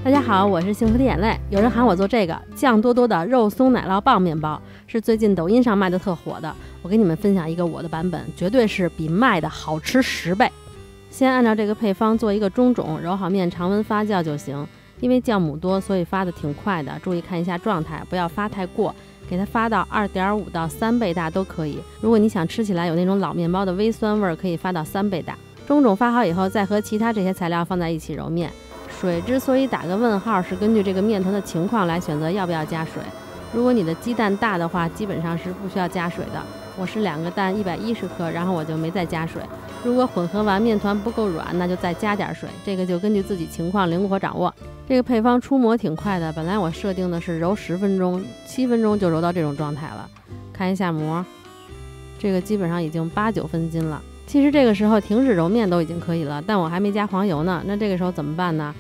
大家好，我是幸福的眼泪。有人喊我做这个酱多多的肉松奶酪棒面包，是最近抖音上卖的特火的。我给你们分享一个我的版本，绝对是比卖的好吃10倍。先按照这个配方做一个中种，揉好面常温发酵就行。因为酵母多，所以发的挺快的，注意看一下状态，不要发太过，给它发到2.5到3倍大都可以。如果你想吃起来有那种老面包的微酸味，可以发到3倍大。中种发好以后，再和其他这些材料放在一起揉面。水之所以打个问号，是根据这个面团的情况来选择要不要加水。如果你的鸡蛋大的话，基本上是不需要加水的。我是2个蛋110克，然后我就没再加水。如果混合完面团不够软，那就再加点水，这个就根据自己情况灵活掌握。这个配方出模挺快的，本来我设定的是揉10分钟，7分钟就揉到这种状态了。看一下模，这个基本上已经8、9分筋了。其实这个时候停止揉面都已经可以了，但我还没加黄油呢。那这个时候怎么办呢？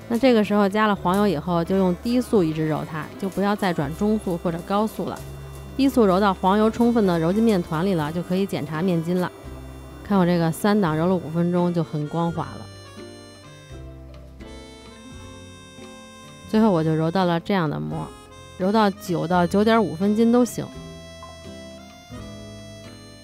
那这个时候加了黄油以后，就用低速一直揉它，就不要再转中速或者高速了。低速揉到黄油充分的揉进面团里了，就可以检查面筋了。看我这个3档揉了5分钟就很光滑了。最后我就揉到了这样的模，揉到9到9.5分筋都行。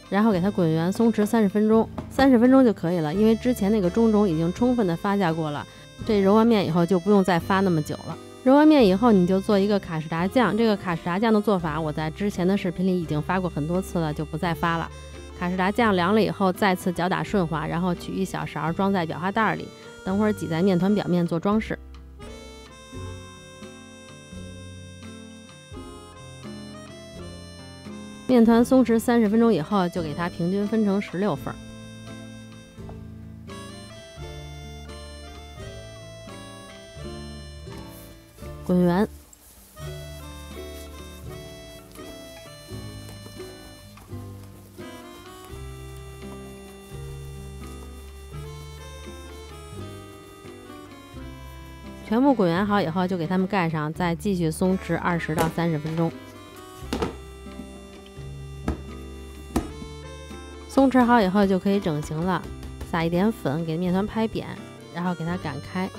然后给它滚圆松弛30分钟，30分钟就可以了，因为之前那个中种已经充分的发酵过了。这揉完面以后就不用再发那么久了。揉完面以后，你就做一个卡士达酱。这个卡士达酱的做法，我在之前的视频里已经发过很多次了，就不再发了。卡士达酱凉了以后，再次搅打顺滑，然后取一小勺装在裱花袋里，等会儿挤在面团表面做装饰。面团松弛30分钟以后，就给它平均分成16份。滚圆，全部滚圆好以后，就给它们盖上，再继续松弛20到30分钟。松弛好以后就可以整形了，撒一点粉，给面团拍扁，然后给它擀开，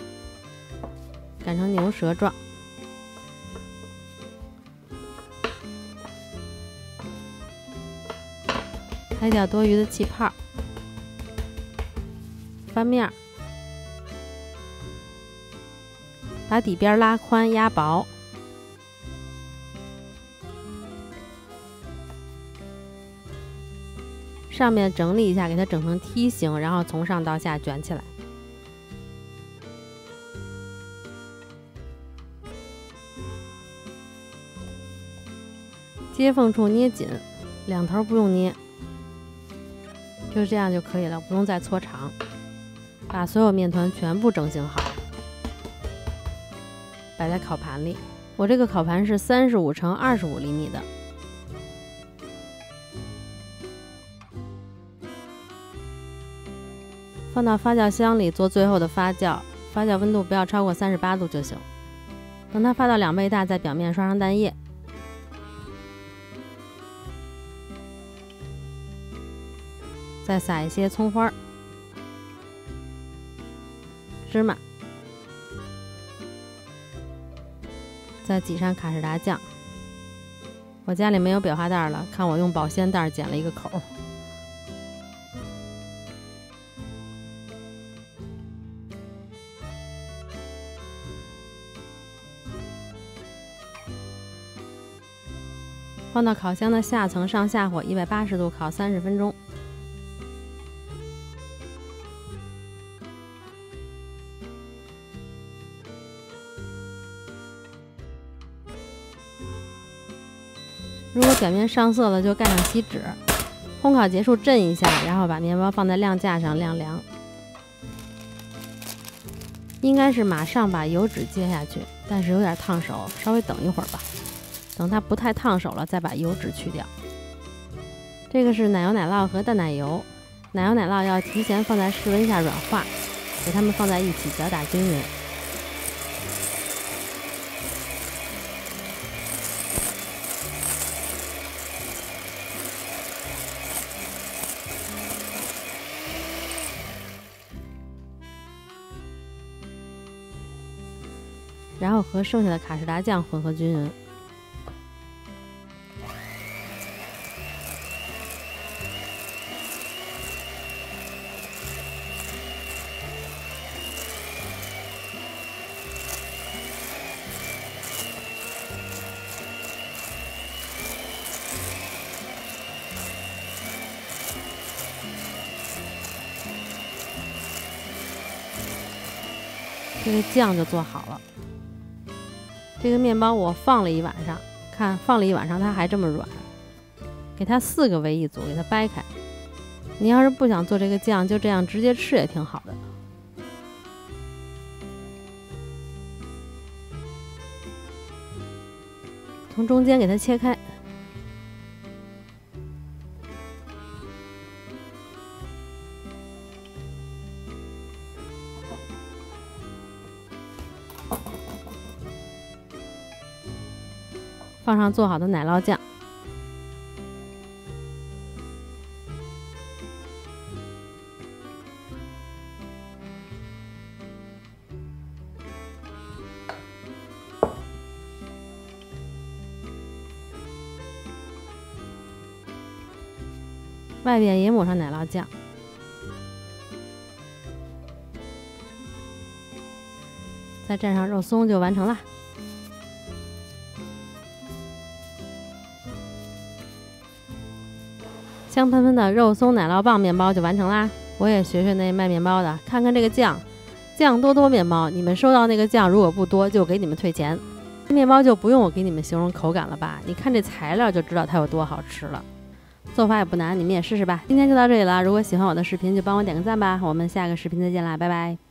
擀成牛舌状。拍掉多余的气泡，翻面，把底边拉宽压薄，上面整理一下，给它整成梯形，然后从上到下卷起来。接缝处捏紧，2头不用捏。就这样就可以了，不用再搓长。把所有面团全部整形好，摆在烤盘里。我这个烤盘是35乘25厘米的。放到发酵箱里做最后的发酵，发酵温度不要超过38度就行。等它发到2倍大，在表面刷上蛋液。再撒一些葱花、芝麻，再挤上卡士达酱。我家里没有裱花袋了，看我用保鲜袋剪了一个口。放到烤箱的下层，上下火180度烤30分钟。如果表面上色了，就盖上锡纸。烘烤结束震一下，然后把面包放在晾架上晾凉。应该是马上把油纸接下去，但是有点烫手，稍微等一会儿吧。等它不太烫手了，再把油纸去掉。这个是奶油奶酪和淡奶油。奶油奶酪要提前放在室温下软化，给它们放在一起搅打均匀。然后和剩下的卡士达酱混合均匀。这个酱就做好了。这个面包我放了一晚上，看放了一晚上它还这么软，给它4个为一组，给它掰开。你要是不想做这个酱，就这样直接吃也挺好的。从中间给它切开。放上做好的奶酪酱，外边也抹上奶酪酱，再蘸上肉松就完成啦。香喷喷的肉松奶酪棒面包就完成啦！我也学学那卖面包的，看看这个酱多多面包，你们收到那个酱如果不多，就给你们退钱。面包就不用我给你们形容口感了吧？你看这材料就知道它有多好吃了。做法也不难，你们也试试吧。今天就到这里了，如果喜欢我的视频，就帮我点个赞吧。我们下个视频再见啦，拜拜。